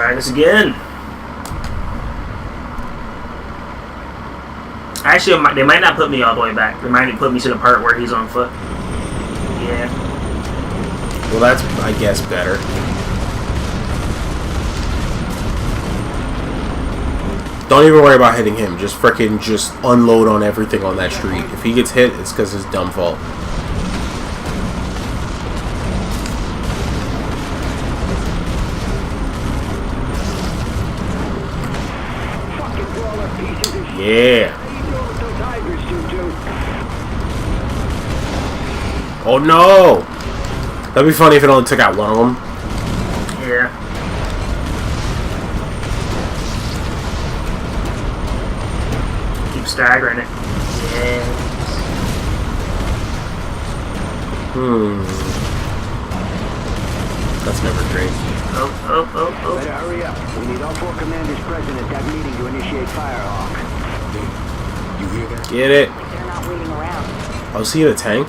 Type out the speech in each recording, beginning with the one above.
Try this again. Actually, they might not put me all the way back. They might put me to the part where he's on foot. Yeah. Well, that's, I guess, better. Don't even worry about hitting him. Just frickin' just unload on everything on that street. If he gets hit, it's because it's dumb fault. Yeah. Oh no! That'd be funny if it only took out one of them. Yeah. Keep staggering it. Yeah. That's never great. Oh. Better hurry up. We need all 4 commanders present at that meeting to initiate Firehawk. You hear that? Get it. They're not waiting around. Oh, is he in a tank?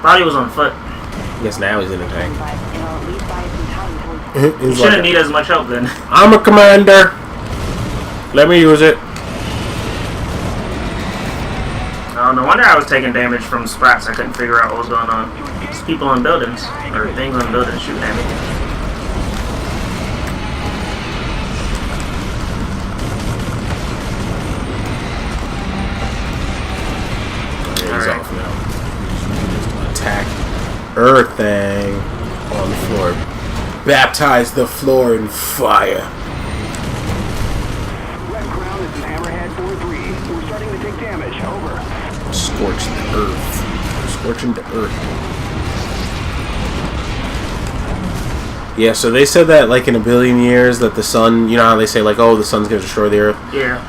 Thought he was on foot. I guess now he's in a tank. But it'll at least buy some time until He shouldn't need as much help then. I'm a commander. Let me use it. Oh, no wonder I was taking damage from sprats. I couldn't figure out what was going on. There's people on buildings, or things on buildings shooting at me. He's off now. Attack everything on the floor. Baptize the floor in fire. Red Crown is in Hammerhead 4-3. We're starting to take damage. Over. Scorch the earth. Scorching the earth. Yeah, so they said that like in a billion years that the sun, you know how they say like, oh, the sun's gonna destroy the earth. Yeah.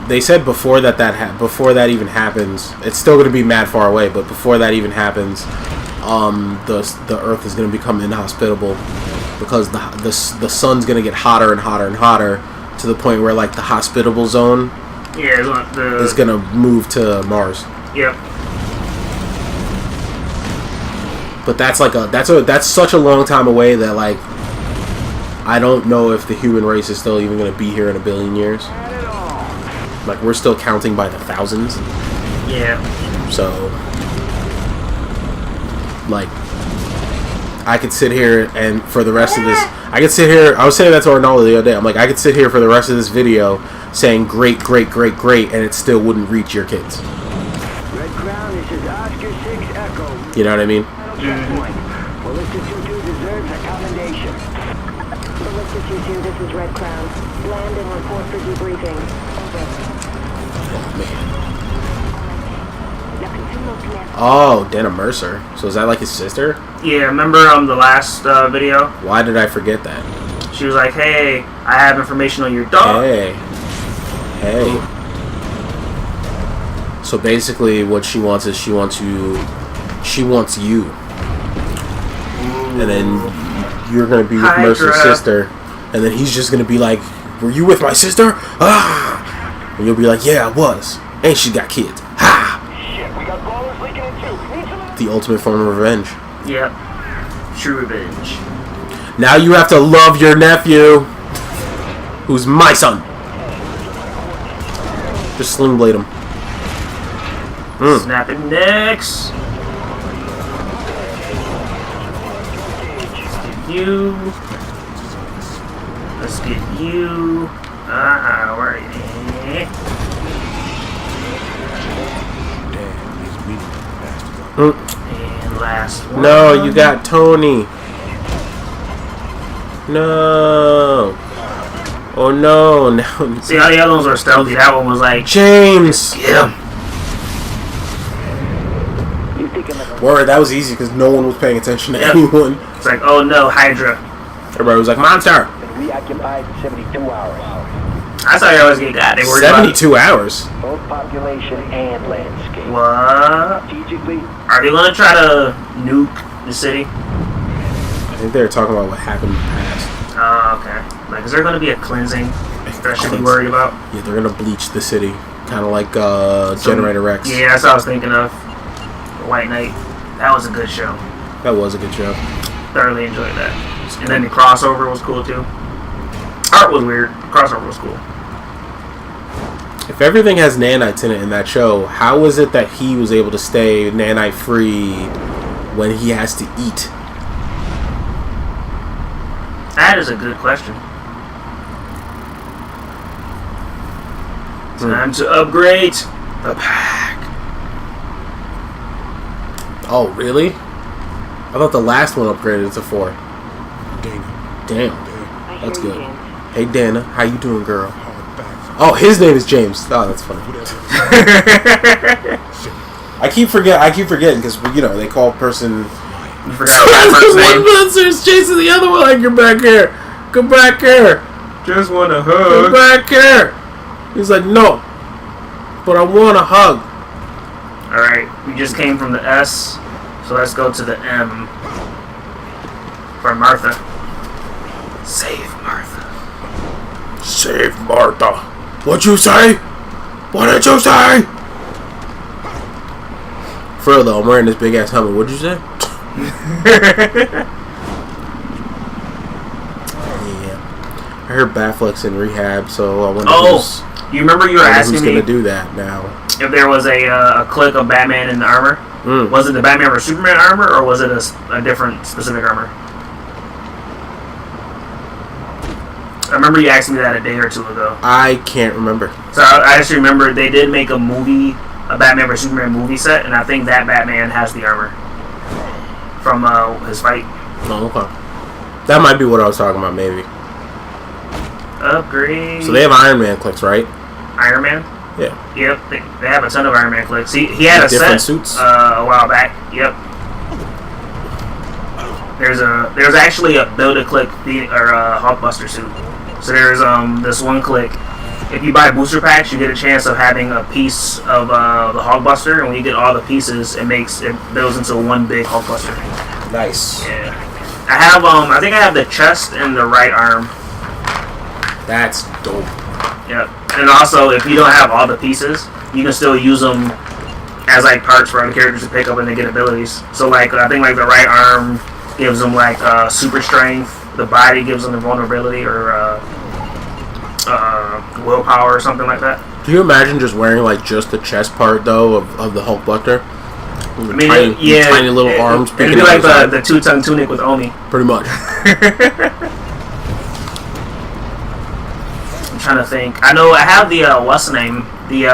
They said before before that even happens, it's still gonna be mad far away, but before that even happens, the earth is gonna become inhospitable because the sun's gonna get hotter and hotter and hotter to the point where like the hospitable zone is gonna move to Mars. Yep. But that's like that's such a long time away that like I don't know if the human race is still even gonna be here in a billion years. Like we're still counting by the thousands. Yeah. So like I could sit here and for the rest of this I was saying that to Arnaldo the other day. I'm like I could sit here for the rest of this video saying great and it still wouldn't reach your kids. Red Crown, this is Oscar 6 Echo. You know what I mean? Ballista 2-2 deserves a commendation. Ballista 2-2, this is Red Crown. Land and report for debriefing. Oh man. Now consume those commands. Oh, Dana Mercer. So is that like his sister? Yeah, remember the last video? Why did I forget that? She was like, hey, I have information on your dog. Hey. So basically what she wants is she wants you. And then you're going to be with Mercer's sister. And then he's just going to be like, were you with my sister? Ah! And you'll be like, yeah, I was. And she got kids. Ha! Shit, we got ballers leaking in too. The ultimate form of revenge. Yep. True revenge. Now you have to love your nephew, who's my son. Just sling blade him. Snapping necks. You. Let's get you. Where are you? And last one. No, you got Tony. No. Oh no, no. See how the other ones were stealthy? That one was like, James. get him. Word, that was easy because no one was paying attention to anyone. It's like, oh no, Hydra. Everybody was like, monster. Reoccupied 72 hours. I saw you always get that. They were 72 hours. Both population and landscape. What? Strategically, Are they gonna try to nuke the city? I think they were talking about what happened in the past. Oh, okay. Like, is there gonna be a cleansing that I should be worried about? Yeah, they're gonna bleach the city, kind of like Generator Rex. Yeah, that's what I was thinking of. The White Knight. That was a good show. That was a good show. Thoroughly enjoyed that. And then the crossover was cool too. art was weird. Crossover was cool. If everything has nanites in it in that show, how is it that he was able to stay nanite free when he has to eat? That is a good question. Time to upgrade the pack. Oh, really? I thought the last one upgraded to 4. Dana. Damn. I hear That's you, good. James. Hey, Dana. How you doing, girl? Hard back. Oh, his name is James. Oh, that's funny. Whatever. I keep forgetting because they call a person. You forgot my first One name. monster's chasing the other one. Like, come back here. Come back here. Just want to Come hug. back here. He's like, no, but I want a hug. Alright, we just came from the S, so let's go to the M. For Martha. Save Martha. Save Martha. What'd you say? What did you say? For real though, I'm wearing this big ass helmet. What'd you say? Yeah. I heard Batfleck's in rehab, so I wonder You remember you were asking who's me gonna do that now. if there was a clique of Batman in the armor? Was it the Batman or Superman armor, or was it a different specific armor? I remember you asked me that a day or two ago. I can't remember. So I actually remember they did make a movie, a Batman vs Superman movie set, and I think that Batman has the armor from his fight. Oh, okay. That might be what I was talking about, maybe. Upgrade. So they have Iron Man clicks, right? Iron Man. Yeah. Yep, they have a ton of Iron Man clicks. He had a Different set suits? a while back. Yep. There's actually a Build-A-Click Hulkbuster suit. So there's this one click. If you buy booster packs, you get a chance of having a piece of the Hulkbuster, and when you get all the pieces, it builds into one big Hulkbuster. Nice. Yeah. I think I have the chest and the right arm. That's dope. Yep. And also, if you don't have all the pieces, you can still use them as like parts for other characters to pick up and they get abilities. So like I think like the right arm gives them like super strength. The body gives them the vulnerability or willpower or something like that. Can you imagine just wearing like just the chest part though of the Hulkbuster? I mean, tiny little arms. It'd be peeking like out the two-ton tunic with Omi. pretty much. I'm trying to think. I know I have the what's the name? The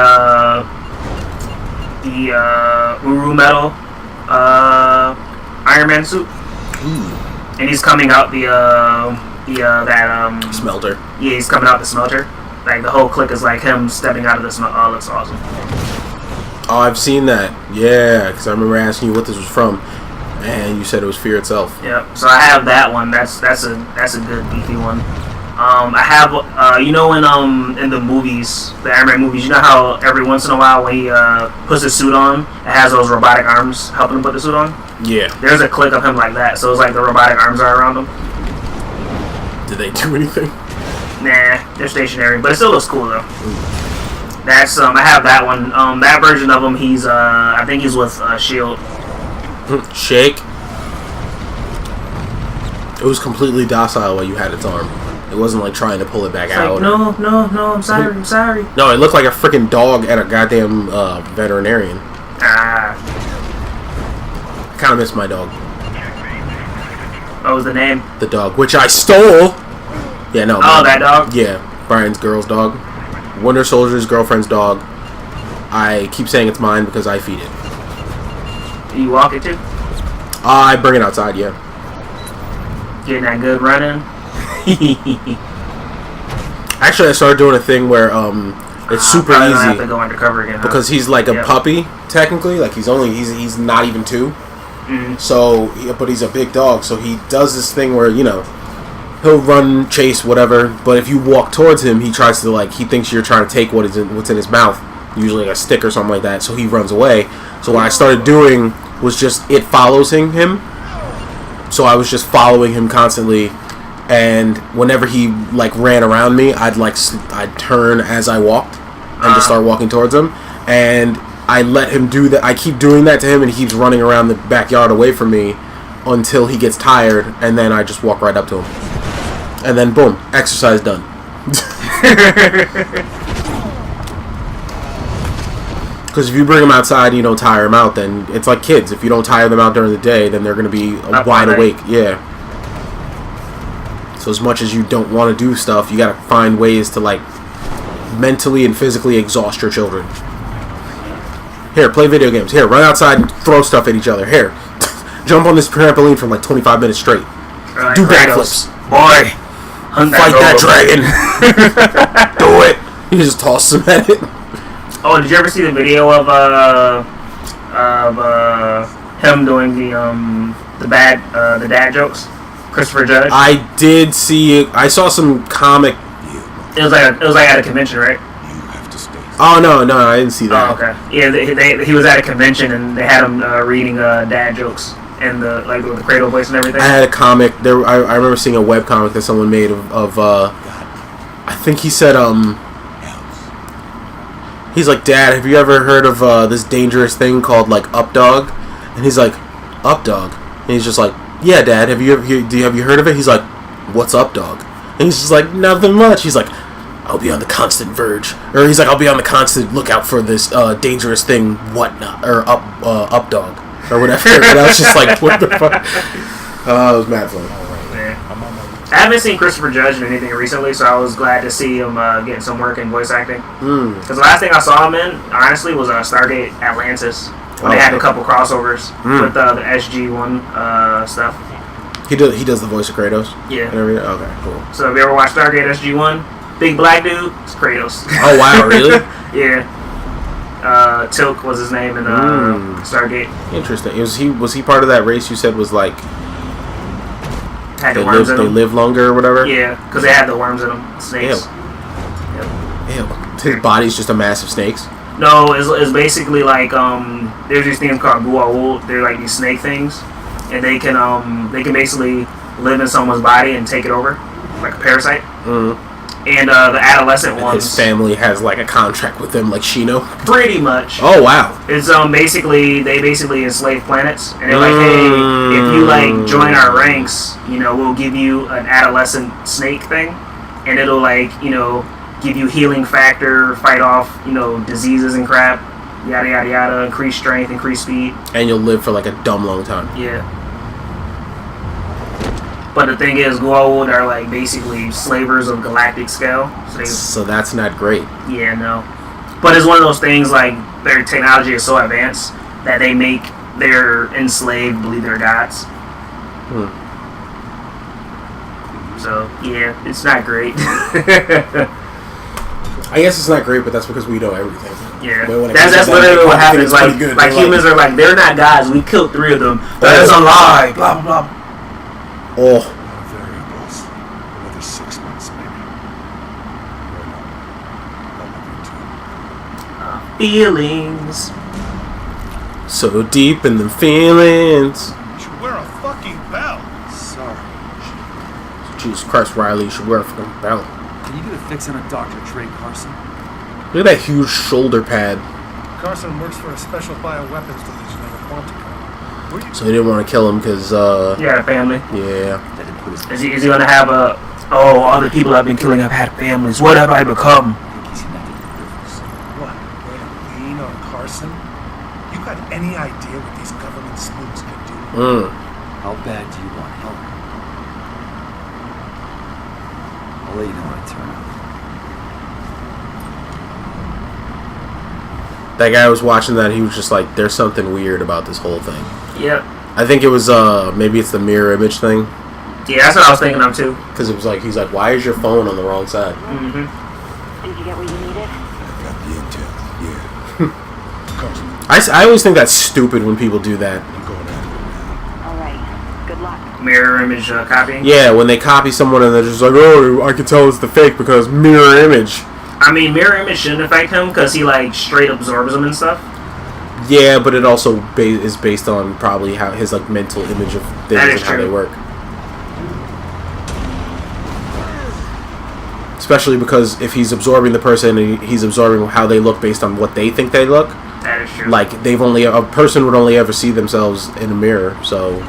Uru Metal Iron Man suit. And he's coming out that Smelter. Yeah, he's coming out the smelter. Like the whole clique is like him stepping out of the smelter. Oh, it looks awesome. Oh, I've seen that. Yeah, because I remember asking you what this was from, and you said it was Fear itself. Yep. So I have that one. That's a good beefy one. I have in the movies, the Iron Man movies, you know how every once in a while when he puts his suit on, it has those robotic arms helping him put the suit on. Yeah. There's a clique of him like that. So it's like the robotic arms are around him. Did they do anything? Nah, they're stationary, but it still looks cool though. That's I have that one. That version of him, he's I think he's with Shield. Shake. It was completely docile while you had its arm. It wasn't like trying to pull it back It's out. like, no, I'm sorry. No, it looked like a freaking dog at a goddamn veterinarian. Ah, I kind of miss my dog. what was the name? The dog, which I stole. Yeah, no. Oh, that dog? Yeah, Brian's girl's dog. Winter Soldier's girlfriend's dog. I keep saying it's mine because I feed it. Do you walk it too? I bring it outside, yeah. Getting that good running? Actually, I started doing a thing where it's super I have easy to go undercover again. because he's like a puppy technically. Like he's not even 2. So, but he's a big dog. So he does this thing where he'll run, chase, whatever. But if you walk towards him, he tries to he thinks you're trying to take what's in his mouth, usually like a stick or something like that. So he runs away. So what I started doing was just it follows him. So I was just following him constantly. And whenever he ran around me, I'd turn as I walked and just start walking towards him. And I let him do that. I keep doing that to him, and he keeps running around the backyard away from me until he gets tired, and then I just walk right up to him. And then boom, exercise done. Because if you bring them outside and you don't tire them out, then it's like kids. If you don't tire them out during the day, then they're going to be wide awake. Yeah. So as much as you don't want to do stuff, you got to find ways to like mentally and physically exhaust your children. Here, play video games. Here, run outside and throw stuff at each other. Here, jump on this trampoline for like 25 minutes straight. Right, Do backflips. Boy, Fight that dragon. Do it. You just toss them at it. Oh, did you ever see the video of him doing the dad jokes? Christopher Judge. I did see it. I saw some comic. It was like at a convention, right? You have to stay. Oh no, I didn't see that. Oh, okay. Yeah, he was at a convention and they had him reading dad jokes and with the cradle voice and everything. I had a comic there. I remember seeing a web comic that someone made of I think he said he's like, Dad, have you ever heard of this dangerous thing called like Updog? And he's like, Updog? And he's just like, yeah, Dad. Have you heard of it? He's like, what's Updog? And he's just like, nothing much. He's like, I'll be on the constant verge, or he's like, I'll be on the constant lookout for this dangerous thing, whatnot, or Updog, or whatever. And I was just like, what the fuck? It was mad fun. I haven't seen Christopher Judge in anything recently, so I was glad to see him getting some work in voice acting. Because the last thing I saw him in, honestly, was Stargate Atlantis. When they had a couple crossovers with the SG-1 stuff. He does the voice of Kratos? Yeah. Okay, cool. So have you ever watched Stargate SG-1? Big black dude, it's Kratos. Oh, wow, really? Yeah. Tilk was his name in Stargate. Interesting. Was he part of that race you said was like... Had the worms in them. They live longer or whatever? Yeah, because they had the worms in them. Snakes. Ew. Ew. His body's just a mass of snakes? No, it's basically like there's these things called gua'uld. They're like these snake things, and they can basically live in someone's body and take it over, like a parasite. Mm-hmm. And the adolescent ones. His family has like a contract with them, like Shino. Pretty much. Oh wow. It's they basically enslave planets, and they're like, hey, if you like join our ranks, we'll give you an adolescent snake thing, and it'll give you healing factor, fight off, diseases and crap, yada yada yada, increase strength, increase speed. And you'll live for like a dumb long time. Yeah. But the thing is, Goa'uld are like basically slavers of galactic scale. So that's not great. Yeah, no. But it's one of those things like their technology is so advanced that they make their enslaved believe they're gods. So yeah, it's not great. I guess it's not great, but that's because we know everything. Yeah, that's literally what happens. Like humans are like, they're not gods. We killed 3 of them. That's a lie. Blah blah blah. Oh. Variables. Another 6 months, maybe. Feelings. So deep in the feelings. You should wear a fucking belt. Sorry. Jesus Christ, Riley, you should wear a fucking belt. Can you get a fix on a Dr. Trey Carson? Look at that huge shoulder pad. Carson works for a special bioweapons division of the Quantico. So he didn't want to kill him because, He had a family. Yeah. Is he going to have all the people I've been killing have had families. What have I become? What? Lean on Carson? You got any idea what these government spooks can do? How bad do you want help? I'll let you know when I turn up. That guy was watching that, he was just like, there's something weird about this whole thing. Yep. I think it was, maybe it's the mirror image thing. Yeah, that's what I was thinking of too. Because it was like, he's like, why is your phone on the wrong side? Did you get what you needed? I got the intel. Yeah. Carson, I always think that's stupid when people do that. I'm going after him now. All right. Good luck. Mirror image copying. Yeah, when they copy someone and they're just like, oh, I can tell it's the fake because mirror image. I mean, mirror image shouldn't affect him because he like straight absorbs them and stuff. Yeah, but it also is based on probably how his like mental image of things and how they work. Especially because if he's absorbing the person, and he's absorbing how they look based on what they think they look. That is true. Like a person would only ever see themselves in a mirror, so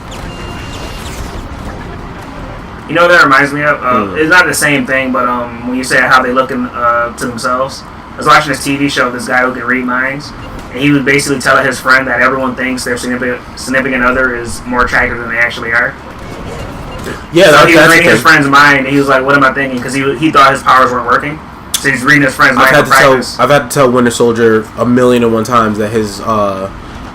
You know what that reminds me of? It's not the same thing, but when you say how they look to themselves, I was watching this TV show of this guy who can read minds, and he would basically tell his friend that everyone thinks their significant other is more attractive than they actually are. Yeah, so he was reading his friend's mind, and he was like, "What am I thinking?" Because he thought his powers weren't working. So he's reading his friend's mind for practice. I've had to tell Winter Soldier 1,000,001 times that his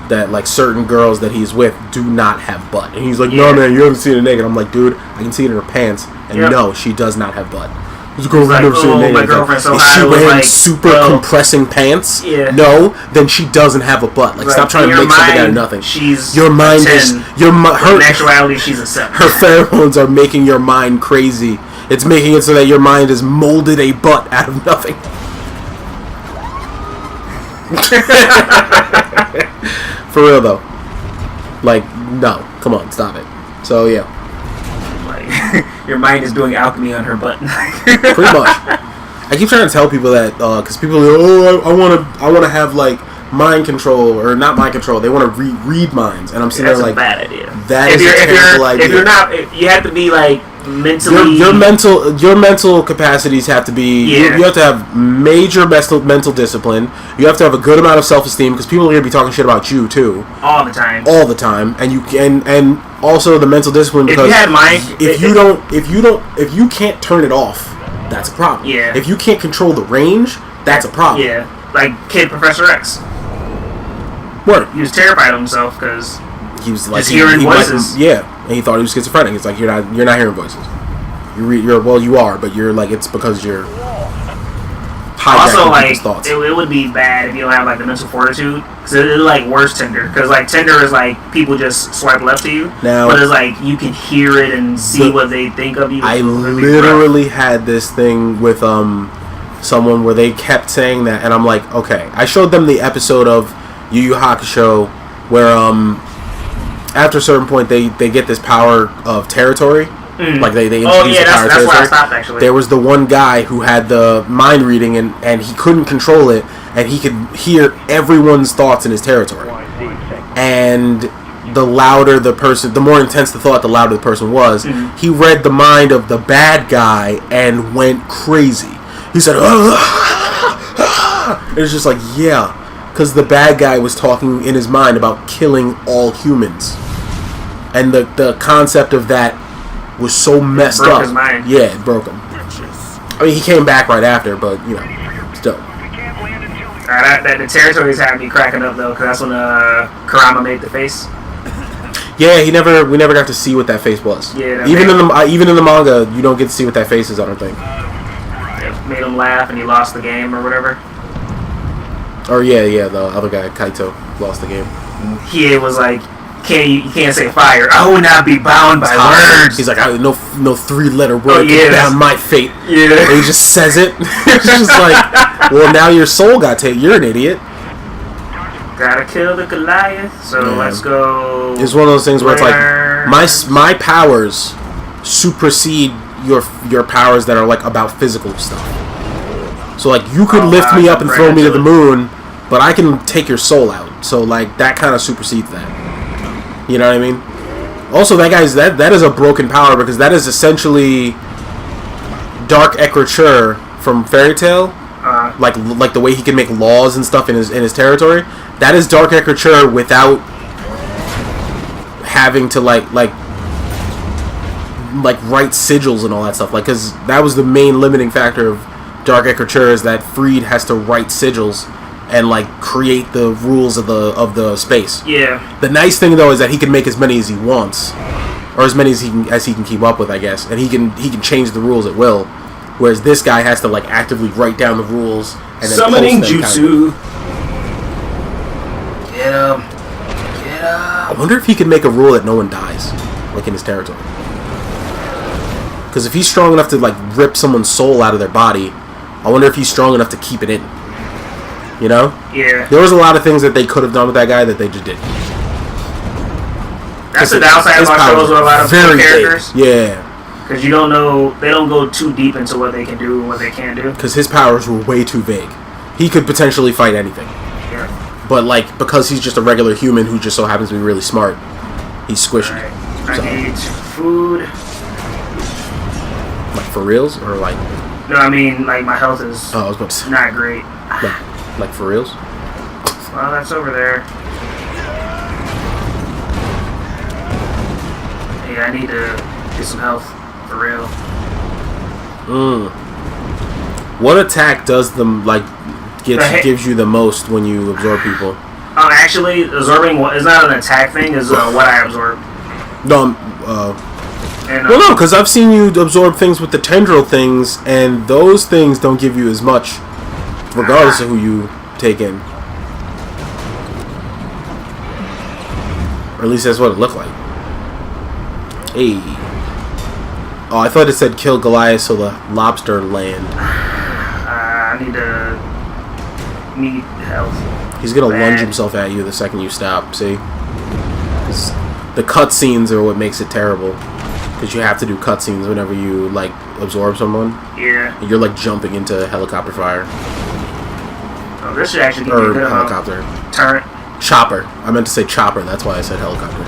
that like certain girls that he's with do not have butt, and he's like, "No, man, you haven't seen it naked." I'm like, "Dude, I can see it in her pants, and no, she does not have butt." He's like, like, my girlfriend's so is hot, she wearing like, super compressing pants? Yeah. No, then she doesn't have a butt. Like, stop trying to make something out of nothing. Your mind is her. In actuality, she's a 7. Her pheromones are making your mind crazy. It's making it so that your mind has molded a butt out of nothing. For real though. Like, no, come on, stop it. So yeah. Your mind is doing alchemy on her butt. Pretty much. I keep trying to tell people that because people are like, I want to have like mind control, or not mind control. They want to read minds, and I'm sitting there like, that's a bad idea. That is a terrible idea. If you're not, you have to be like mentally. Your mental capacities have to be. You have to have major mental discipline. You have to have a good amount of self-esteem, because people are going to be talking shit about you too. All the time. And you can, and also the mental discipline, because if you can't turn it off, that's a problem. Yeah. If you can't control the range, that's a problem. Yeah. Like Kid Professor X. Word. He was terrified of himself because he was like hearing voices. And he thought he was schizophrenic. It's like you're not hearing voices. You are, but you're like, it's because you're also like people's thoughts. It would be bad if you don't have like the mental fortitude, because it's like worse Tinder, because like Tinder is like people just swipe left to you, but it's like you can hear it and see what they think of you. I literally had this thing with someone where they kept saying that, and I'm like, okay. I showed them the episode of Yu Yu Hakusho where after a certain point they get this power of territory. Like they introduce the power of territory. That's where I stopped actually. There was the one guy who had the mind reading, and he couldn't control it, and he could hear everyone's thoughts in his territory. And the louder the person, the more intense the thought, the louder the person was. He read the mind of the bad guy and went crazy. He said, it was just like, yeah, because the bad guy was talking in his mind about killing all humans, and the concept of that was so messed up. His mind. Yeah, it broke him. I mean, he came back right after, but still. The territories had me cracking up though, because that's when Kurama made the face. Yeah, we never got to see what that face was. Yeah, even in the manga, you don't get to see what that face is. I don't think. It made him laugh, and he lost the game or whatever. Or yeah, the other guy, Kaito, lost the game. He was like, you can't say fire. I will not be bound by words. He's like, no 3-letter word can bound my fate. Yeah. And he just says it. It's just like, well, now your soul got taken. You're an idiot. Gotta kill the Goliath. So let's go. It's one of those things where it's like my powers supersede your powers that are like about physical stuff. So like you could lift me up and throw me to the moon, but I can take your soul out. So like that kind of supersedes that. You know what I mean? Also, that is a broken power, because that is essentially Dark Écriture from Fairy Tail. Like the way he can make laws and stuff in his territory. That is Dark Écriture without having to like write sigils and all that stuff. Like, because that was the main limiting factor of Dark Écriture, is that Freed has to write sigils and like create the rules of the space. Yeah. The nice thing though is that he can make as many as he wants, or as many as he can keep up with, I guess, and he can change the rules at will. Whereas this guy has to like actively write down the rules and then summoning post them, jutsu. Get him. I wonder if he can make a rule that no one dies, like in his territory. Because if he's strong enough to like rip someone's soul out of their body, I wonder if he's strong enough to keep it in. You know? Yeah. There was a lot of things that they could have done with that guy that they just didn't. That's the downside of our shows with a lot of characters. Big. Yeah. Because you don't know, they don't go too deep into what they can do and what they can't do. Because his powers were way too vague. He could potentially fight anything. Yeah. But like, because he's just a regular human who just so happens to be really smart, he's squishy. Right. I need food. Like for reals or like? No, I mean like my health is Oh, I was about to say, not great. like for reals. Well, that's over there. Yeah, I need to get some health for real. What attack does them like gives you the most when you absorb people? Actually, absorbing is not an attack thing. Is what I absorb. No, And, well, no, because I've seen you absorb things with the tendril things, and those things don't give you as much, regardless of who you take in. Or at least that's what it looked like. Hey. Oh, I thought it said kill Goliath so the lobster land. I need health. He's gonna lunge himself at you the second you stop, see? The cutscenes are what makes it terrible. Because you have to do cutscenes whenever you, like, absorb someone. Yeah. You're, like, jumping into helicopter fire. Oh, this should actually give me a good helicopter. Turret. Chopper. I meant to say chopper, that's why I said helicopter.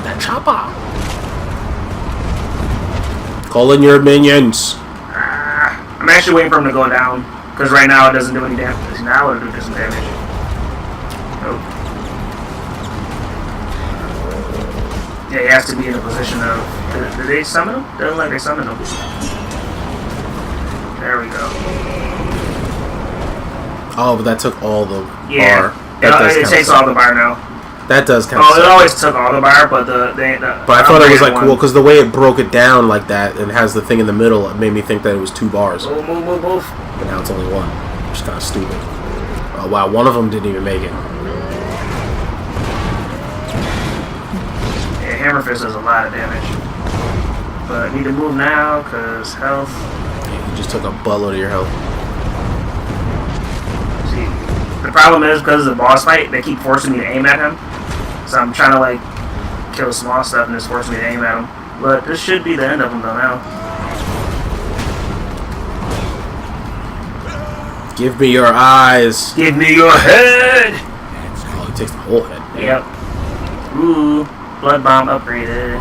That chopper! Call in your minions! I'm actually waiting for him to go down. Because right now it doesn't do any damage. Now it'll do some damage. Nope. Yeah, he has to be in a position of... Did they summon him? Doesn't look like they summoned him. There we go. Oh, but that took all the Yeah. bar. That It takes all the bar now. That does kind Oh, of it suck. always took all the bar, but But I thought it was like cool because the way it broke it down like that and has the thing in the middle, it made me think that it was 2 bars. Move. But now it's only 1, which is kind of stupid. Oh wow, one of them didn't even make it. Yeah, Hammer Fist does a lot of damage. But I need to move now because health. Yeah, you just took a buttload of your health. See, the problem is because of the boss fight, they keep forcing me to aim at him. So I'm trying to like kill small stuff and it's forcing me to aim at him. But this should be the end of him though now. Give me your eyes. Give me your head! Oh, he takes the whole head. Yep. Ooh, blood bomb upgraded.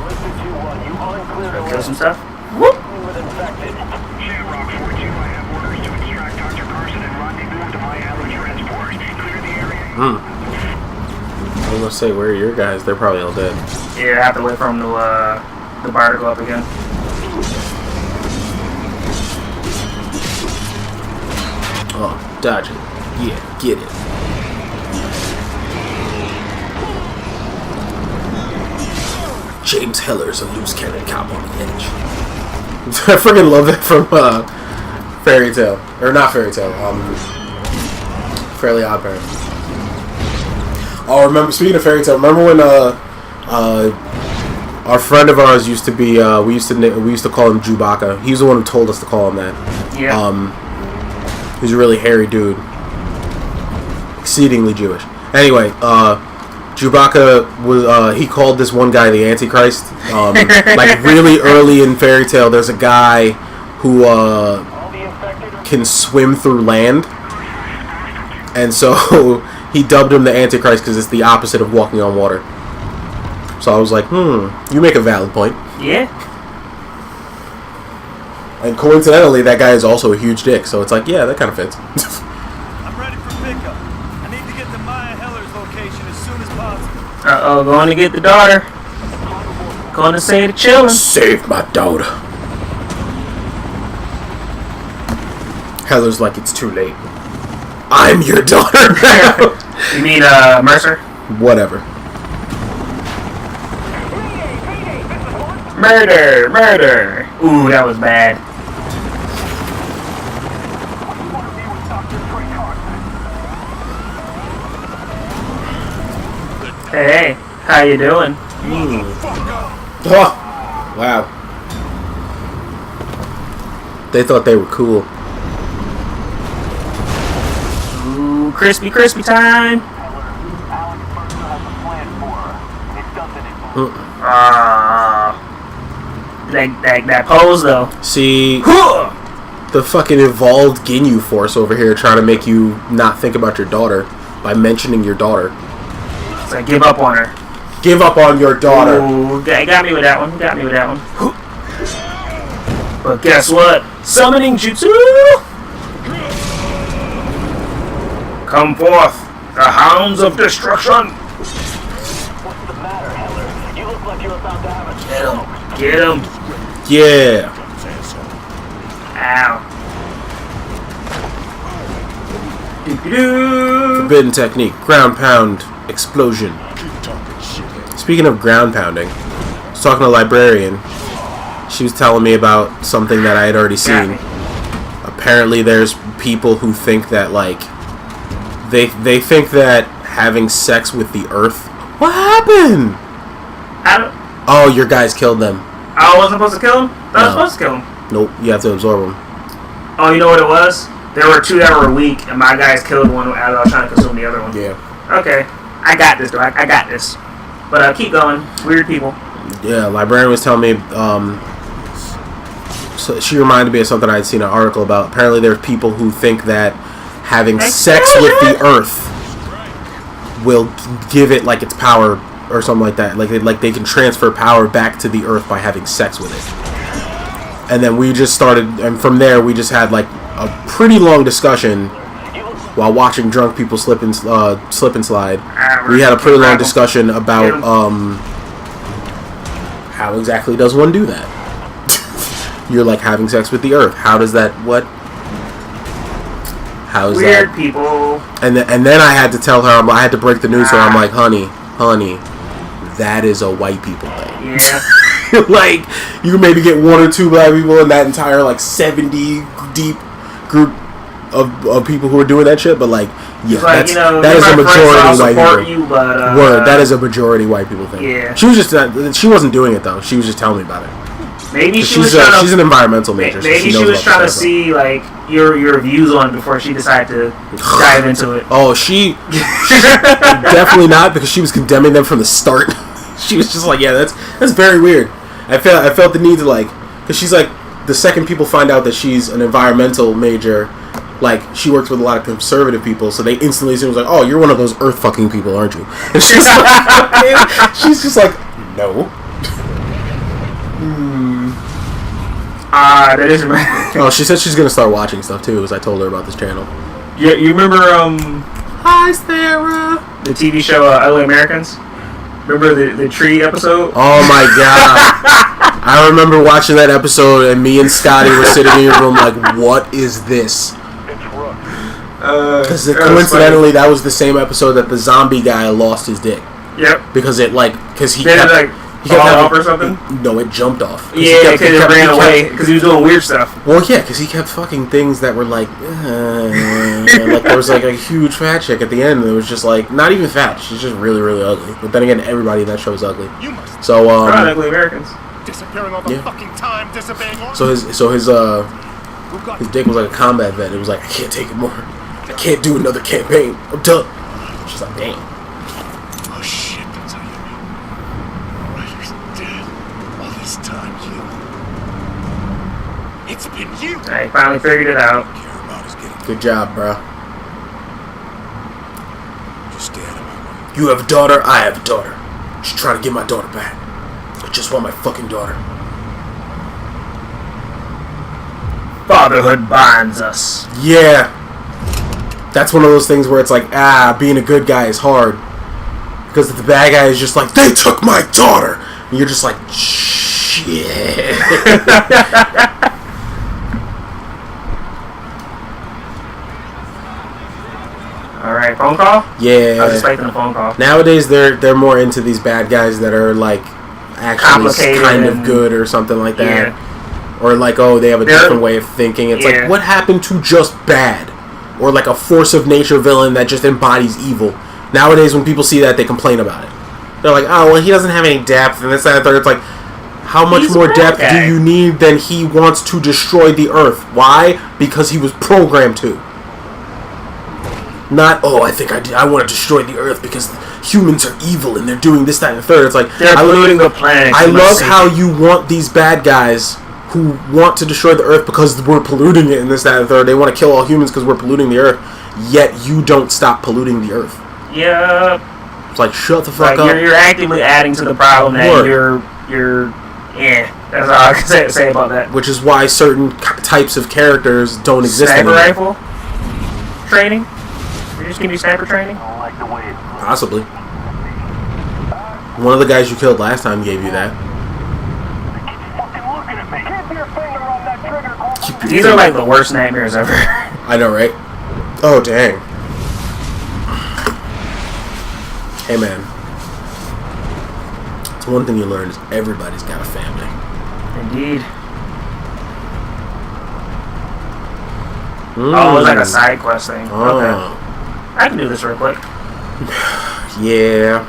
Kill some stuff. Whoop! Shamrock 4-2, I have orders to extract Dr. Carson and rendezvous with the Miami transport. Clear the area. I was gonna say, where are your guys? They're probably all dead. Yeah, I have to wait for him to, the bar to go up again. Oh, dodge it. Yeah, get it. James Heller's a loose cannon cop on the edge. I freaking love that from Fairy Tale. Or not Fairy Tale, Fairly Odd Parents. Oh, remember, speaking of Fairy Tale, remember when our friend of ours used to be, we used to call him Chewbacca. He's the one who told us to call him that. Yeah. He's a really hairy dude. Exceedingly Jewish. Anyway, Chewbacca was, he called this one guy the Antichrist. Like really early in Fairy Tale, there's a guy who, can swim through land. And so he dubbed him the Antichrist because it's the opposite of walking on water. So I was like, you make a valid point. Yeah. And coincidentally, that guy is also a huge dick, so it's like, yeah, that kind of fits. I'm ready for pickup. I need to get to Maya Heller's location as soon as possible. Uh-oh, going to get the daughter. Going to say the chillin'. Save my daughter. Heller's like, it's too late. I'm your daughter now. You mean, Mercer? Whatever. Murder! Ooh, that was bad. Hey, how you doing? Oh, wow. They thought they were cool. Ooh, crispy time. That pose though. See, the fucking evolved Ginyu force over here trying to make you not think about your daughter by mentioning your daughter. It's like give up on her. Give up on your daughter. Ooh, got me with that one. But guess what? Summoning jutsu! Come forth, the hounds of destruction! What's the matter, Heller? You look like you're about to have a stroke. Get him! Yeah. Ow. Doo-doo-doo. Forbidden technique. Ground pound. Explosion. Speaking of ground pounding, I was talking to a librarian. She was telling me about something that I had already seen. Apparently there's people who think that, like, they think that having sex with the earth... What happened? Oh, your guys killed them. I wasn't supposed to kill him? I was supposed to kill him. Nope, you have to absorb them. Oh, you know what it was? There were 2 that were weak, and my guys killed one as I was trying to consume the other one. Yeah. Okay. I got this, though. I got this. But keep going. Weird people. Yeah, librarian was telling me, so she reminded me of something I had seen an article about. Apparently there's people who think that having sex with the earth will give it, like, its power or something like that. Like they can transfer power back to the earth by having sex with it. And then we just started, and from there we just had, like, a pretty long discussion while watching drunk people slip and slide. We had a pretty long discussion about how exactly does one do that? You're, like, having sex with the earth. How does that? What? How is Weird that? people. And then I had to tell her. I had to break the news to her. I'm like, honey, that is a white people thing. Yeah. Like, you can maybe get 1 or 2 black people in that entire, like, 70 deep group of people who are doing that shit, but, like, yeah, like, that is a majority white people. You, but, Word, that is a majority white people thing. Yeah. She was just she wasn't doing it though. She was just telling me about it. Maybe she's an environmental major. Maybe so she was trying to see, like, your views on it before she decided to dive into it. Oh, she definitely not, because she was condemning them from the start. She was just like, yeah, that's very weird. I felt the need to, like, because she's like, the second people find out that she's an environmental major, like, she works with a lot of conservative people, so they instantly assume, like, oh, you're one of those earth fucking people, aren't you? And she's like, she's just like, no. That is right. Oh, she said she's gonna start watching stuff too, as I told her about this channel. Yeah, you remember Hi, Sarah. the TV show Ugly Americans? Remember the tree episode? Oh my god. I remember watching that episode, and me and Scotty were sitting in your room like, what is this? Because coincidentally, that was the same episode that the zombie guy lost his dick. Yep. Because he kept off or something? No, it jumped off. Yeah, because it ran away, because he was doing weird stuff. Well, yeah, because he kept fucking things that were like, like there was like a huge fat chick at the end that was just like, not even fat, she's just really, really ugly. But then again, everybody in that show is ugly. So, Ugly Americans. Disappearing all the fucking time, disobeying orders. So his dick was like a combat vet. It was like, I can't take it more. I can't do another campaign. I'm done. She's like, damn. Oh shit, that's how you mean. Ryder's dead. All this time, you. It's been you. I finally figured it out. Good job, bro. Just stay out of my way. You have a daughter, I have a daughter. She's trying to get my daughter back. I just want my fucking daughter. Fatherhood binds us. Yeah. That's one of those things where it's like, being a good guy is hard. Because the bad guy is just like, they took my daughter! And you're just like, shit. Alright, phone call? Yeah. I was expecting a phone call. Nowadays, they're more into these bad guys that are, like, actually kind of good or something like that. Yeah. Or like, oh, they have a different way of thinking. It's like, what happened to just bad? Or like a force of nature villain that just embodies evil. Nowadays, when people see that, they complain about it. They're like, oh, well, he doesn't have any depth, and this, that, and the third. It's like, how much more depth do you need than he wants to destroy the earth? Why? Because he was programmed to. Not, oh, I think I want to destroy the earth because humans are evil and they're doing this, that, and the third. It's like, they're polluting the planet. I love how you want these bad guys who want to destroy the earth because we're polluting it and this, that, and the third. They want to kill all humans because we're polluting the earth, yet you don't stop polluting the earth. Yeah. It's like, shut the fuck up. You're actively adding to the problem that you're Yeah, that's all I can say about that. Which is why certain types of characters don't exist Sniper anymore. rifle training? You're just gonna be sniper training? Possibly. One of the guys you killed last time gave you that. These are like the worst nightmares ever. I know, right? Oh, dang. Hey, man. It's one thing you learn is everybody's got a family. Indeed. Oh, it was like a side quest thing. Oh. Okay. I can do this real quick. Yeah.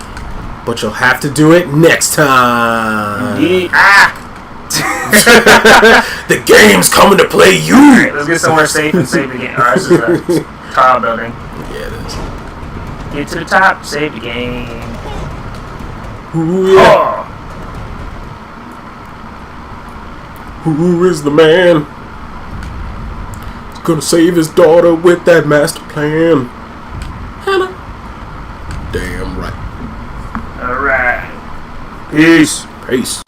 But you'll have to do it next time. Indeed. Ah! The game's coming to play you. Alright, let's get somewhere safe and save the game. Alright, this is a tall building. Yeah, it is. Get to the top, save the game. Ooh, yeah. Oh! Who is the man? He's gonna save his daughter with that master plan. Hannah. Damn right. Alright. Peace. Peace.